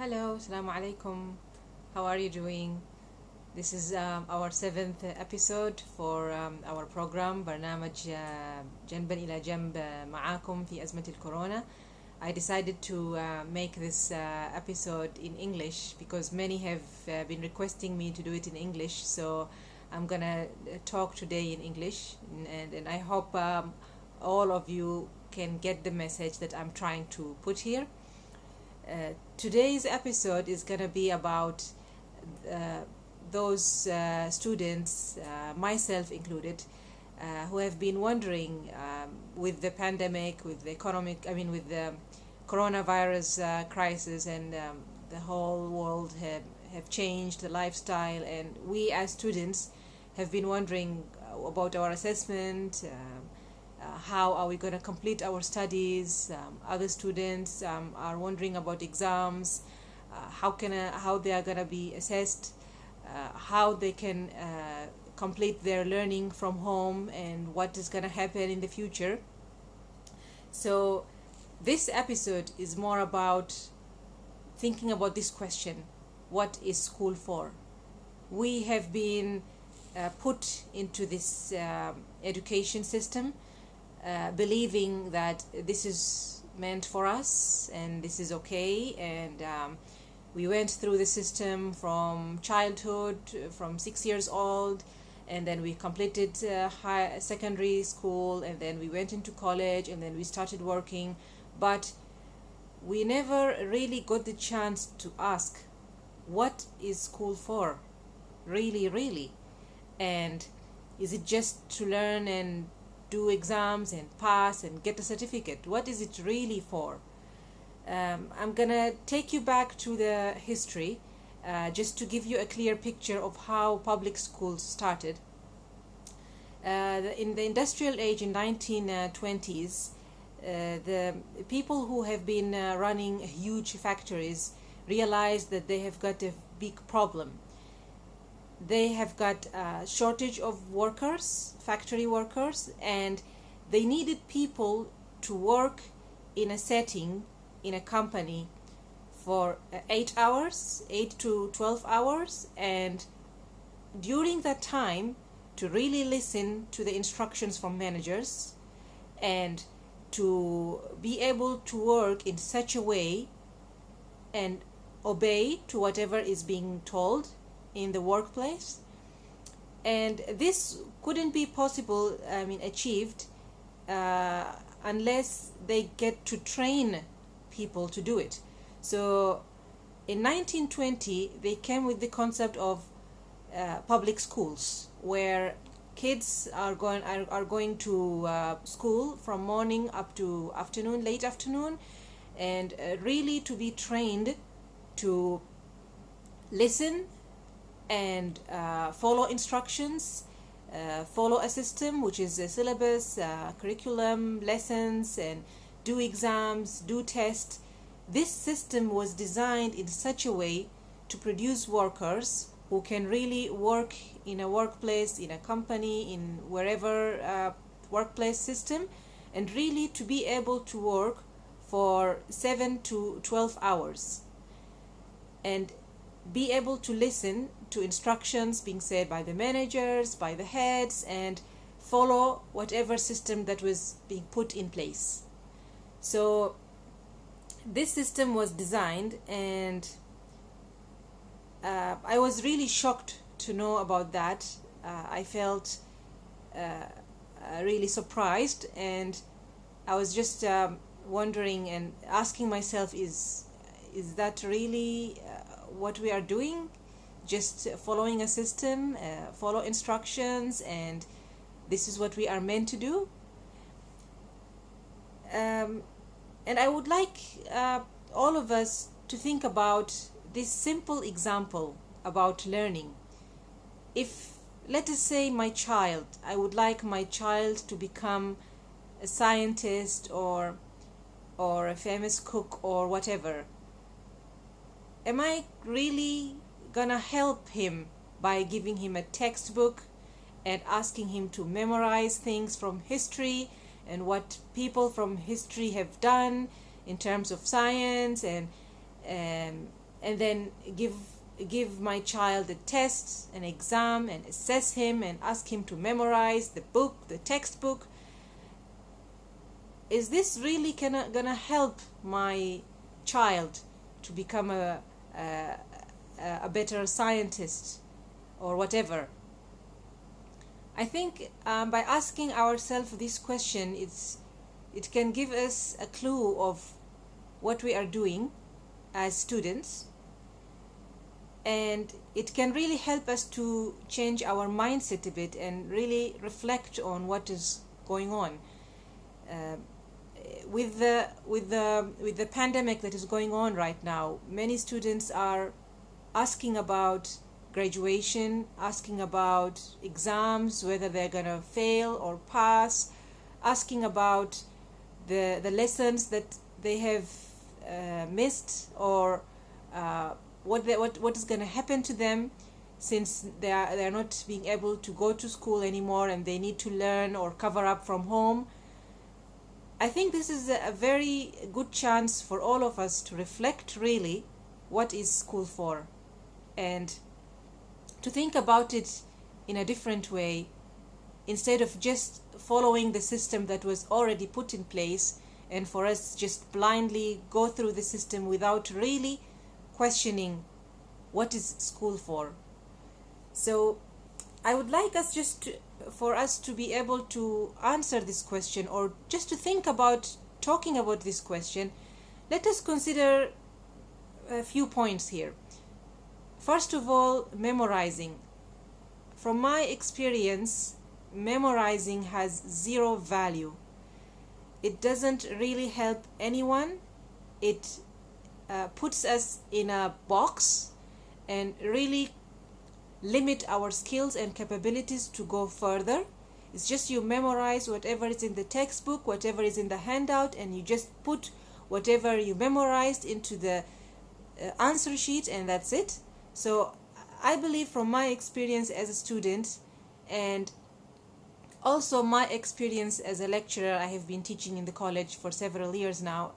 Hello, Assalamu alaikum. How are you doing? This is our seventh episode for our program برنامج جنبا إلى جنب معاكم في أزمة الكورونا. I decided to make this episode in English because many have been requesting me to do it in English. So I'm gonna talk today in English, and I hope all of you can get the message that I'm trying to put here. Today's episode is going to be about those students, myself included, who have been wondering with the pandemic, with the with the coronavirus crisis, and the whole world have changed the lifestyle, and we as students have been wondering about our assessment. How are we going to complete our studies? Other students are wondering about exams, how they are going to be assessed, how they can complete their learning from home, and what is going to happen in the future. So this episode is more about thinking about this question: what is school for? We have been put into this education system believing that this is meant for us and this is okay, and we went through the system from childhood, from 6 years old, and then we completed secondary school, and then we went into college, and then we started working, but we never really got the chance to ask, what is school for? Really? And is it just to learn and do exams and pass and get a certificate? What is it really for? I'm gonna take you back to the history just to give you a clear picture of how public schools started. In the industrial age in 1920s, the people who have been running huge factories realized that they have got a big problem. They have got a shortage of workers, factory workers, and they needed people to work in a setting, in a company, for 8 hours, 8 to 12 hours, and during that time to really listen to the instructions from managers and to be able to work in such a way and obey to whatever is being told in the workplace. And this couldn't be achieved unless they get to train people to do it. So in 1920 they came with the concept of public schools, where kids are going to school from morning up to afternoon, late afternoon, and really to be trained to listen and follow instructions, follow a system which is a syllabus, curriculum, lessons, and do exams, do tests. This system was designed in such a way to produce workers who can really work in a workplace, in a company, in wherever workplace system, and really to be able to work for 7 to 12 hours and be able to listen to instructions being said by the managers, by the heads, and follow whatever system that was being put in place. So this system was designed, and I was really shocked to know about that. I felt really surprised, and I was just wondering and asking myself, is that really what we are doing? Just following a system, follow instructions, and this is what we are meant to do? And I would like all of us to think about this simple example about learning. If, let us say, I would like my child to become a scientist or a famous cook or whatever. Am I really gonna help him by giving him a textbook and asking him to memorize things from history and what people from history have done in terms of science and and then give my child a test, an exam, and assess him and ask him to memorize the book, the textbook. Is this really gonna help my child to become a better scientist or whatever? I think by asking ourselves this question, it can give us a clue of what we are doing as students, and it can really help us to change our mindset a bit and really reflect on what is going on. With the pandemic that is going on right now, many students are asking about graduation, asking about exams, whether they're gonna fail or pass, asking about the lessons that they have missed, or what is gonna happen to them, since they're not being able to go to school anymore and they need to learn or cover up from home. I think this is a very good chance for all of us to reflect really what is school for, and to think about it in a different way, instead of just following the system that was already put in place, and for us just blindly go through the system without really questioning what is school for. So I would like us for us to be able to answer this question, or just to think about talking about this question. Let us consider a few points here. First of all, memorizing. From my experience, memorizing has zero value. It doesn't really help anyone. It puts us in a box and really limit our skills and capabilities to go further. It's just you memorize whatever is in the textbook, whatever is in the handout, and you just put whatever you memorized into the answer sheet, and that's it. So I believe, from my experience as a student, and also my experience as a lecturer, I have been teaching in the college for several years now,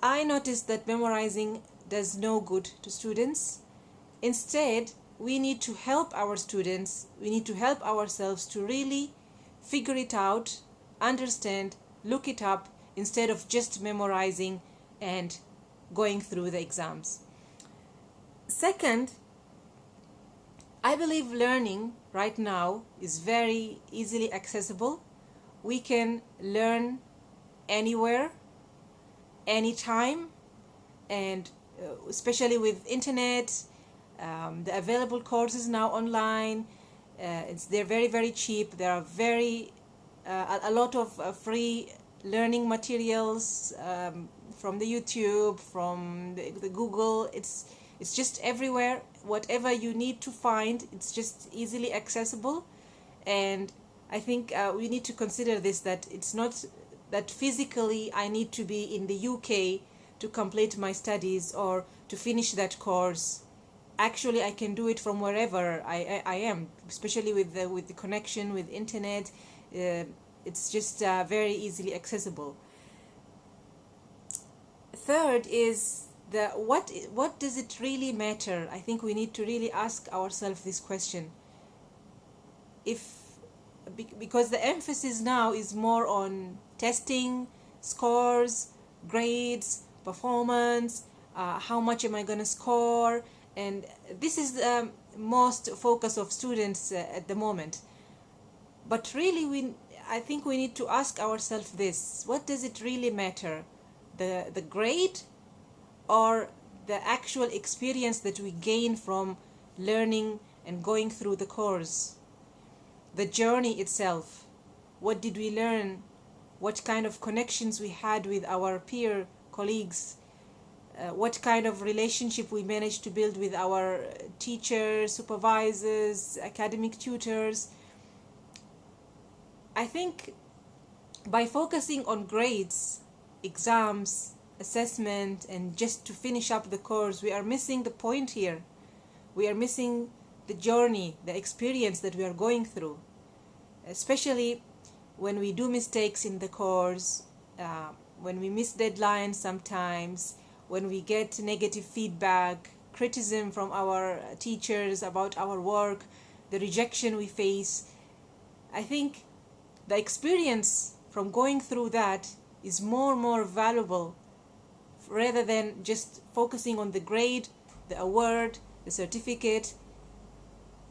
I noticed that memorizing does no good to students. Instead, we need to help our students, we need to help ourselves to really figure it out, understand, look it up, instead of just memorizing and going through the exams. Second, I believe learning right now is very easily accessible. We can learn anywhere, anytime, and especially with internet, the available courses now online, they're very, very cheap. There are a lot of free learning materials from the YouTube, from the Google. It's just everywhere. Whatever you need to find, it's just easily accessible. And I think we need to consider this, that it's not that physically I need to be in the UK to complete my studies or to finish that course. Actually, I can do it from wherever I am, especially with the connection with internet. It's just very easily accessible. Third is what does it really matter? I think we need to really ask ourselves this question. Because the emphasis now is more on testing, scores, grades, performance, how much am I going to score, and this is the most focus of students at the moment. But really, I think we need to ask ourselves this: what does it really matter? The grade, or the actual experience that we gain from learning and going through the course? The journey itself. What did we learn? What kind of connections we had with our peer colleagues? What kind of relationship we managed to build with our teachers, supervisors, academic tutors? I think by focusing on grades, exams, assessment, and just to finish up the course, we are missing the point here. We are missing the journey, the experience that we are going through, especially when we do mistakes in the course, when we miss deadlines sometimes, when we get negative feedback, criticism from our teachers about our work, the rejection we face. I think the experience from going through that is more valuable rather than just focusing on the grade, the award, the certificate.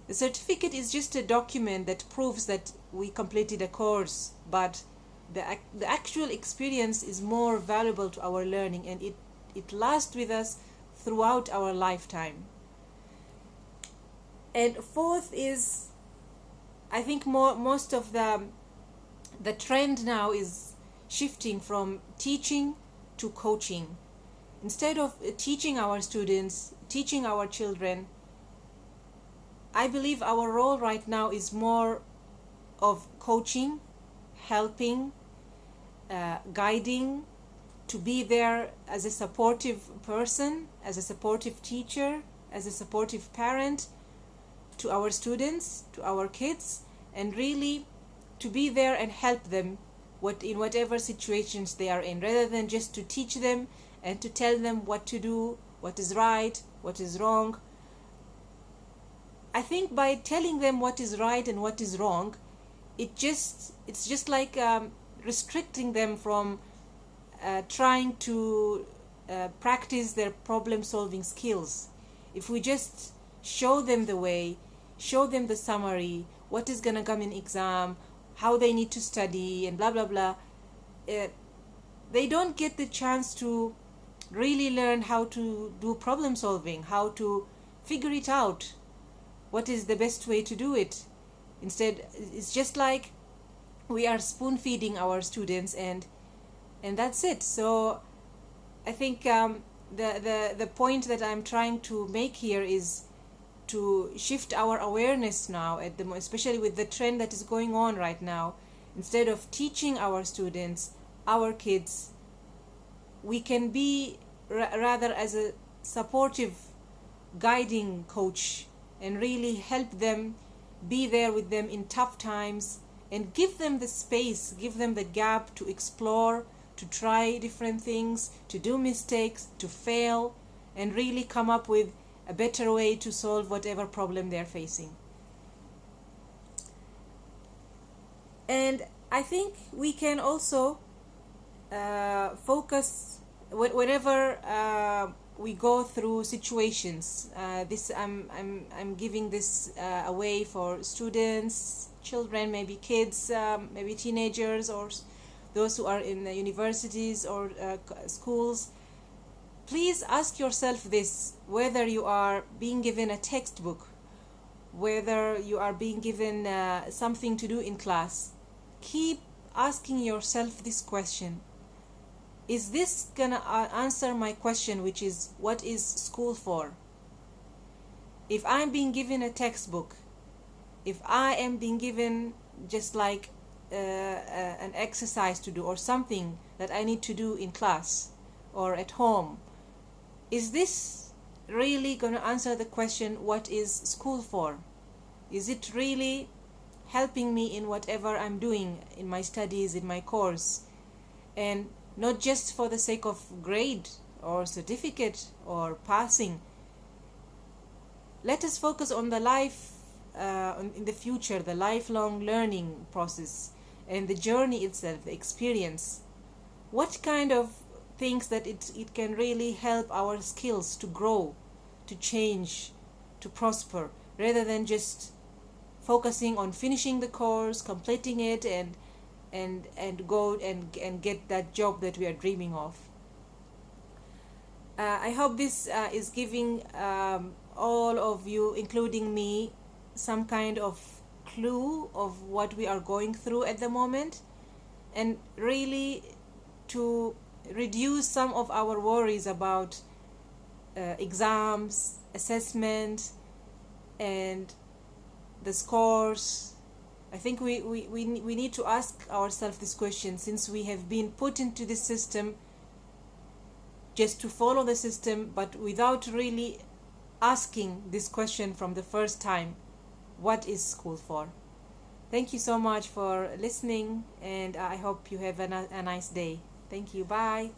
The certificate is just a document that proves that we completed a course, but the actual experience is more valuable to our learning, and it lasts with us throughout our lifetime. And fourth is, I think most of the trend now is shifting from teaching to coaching. Instead of teaching our students, teaching our children, I believe our role right now is more of coaching, helping, guiding, to be there as a supportive person, as a supportive teacher, as a supportive parent to our students, to our kids, and really to be there and help them in whatever situations they are in, rather than just to teach them and to tell them what to do, what is right, what is wrong. I think by telling them what is right and what is wrong, it's just like restricting them from trying to practice their problem-solving skills. If we just show them the way, show them the summary, what is going to come in exam, how they need to study, and blah blah blah, they don't get the chance to really learn how to do problem solving, how to figure it out, what is the best way to do it. Instead, it's just like we are spoon feeding our students, and that's it. So I think the point that I'm trying to make here is to shift our awareness now, especially with the trend that is going on right now. Instead of teaching our students, our kids, we can be rather as a supportive, guiding coach, and really help them, be there with them in tough times, and give them the space, give them the gap to explore, to try different things, to do mistakes, to fail, and really come up with a better way to solve whatever problem they're facing. And I think we can also focus whenever we go through situations. I'm giving this away for students, children, maybe kids, maybe teenagers, or those who are in the universities or schools. Please ask yourself this: whether you are being given a textbook, whether you are being given something to do in class, keep asking yourself this question: is this gonna answer my question, which is, what is school for? If I'm being given a textbook, if I am being given just like an exercise to do, or something that I need to do in class or at home, is this really going to answer the question, what is school for? Is it really helping me in whatever I'm doing in my studies, in my course? And not just for the sake of grade or certificate or passing. Let us focus on the life in the future, the lifelong learning process and the journey itself, the experience. What kind of things that it can really help our skills to grow, to change, to prosper, rather than just focusing on finishing the course, completing it, and go and get that job that we are dreaming of. I hope this is giving all of you, including me, some kind of clue of what we are going through at the moment, and really to reduce some of our worries about exams, assessment, and the scores. I think we need to ask ourselves this question, since we have been put into this system just to follow the system, but without really asking this question from the first time: what is school for? Thank you so much for listening, and I hope you have a nice day. Thank you. Bye.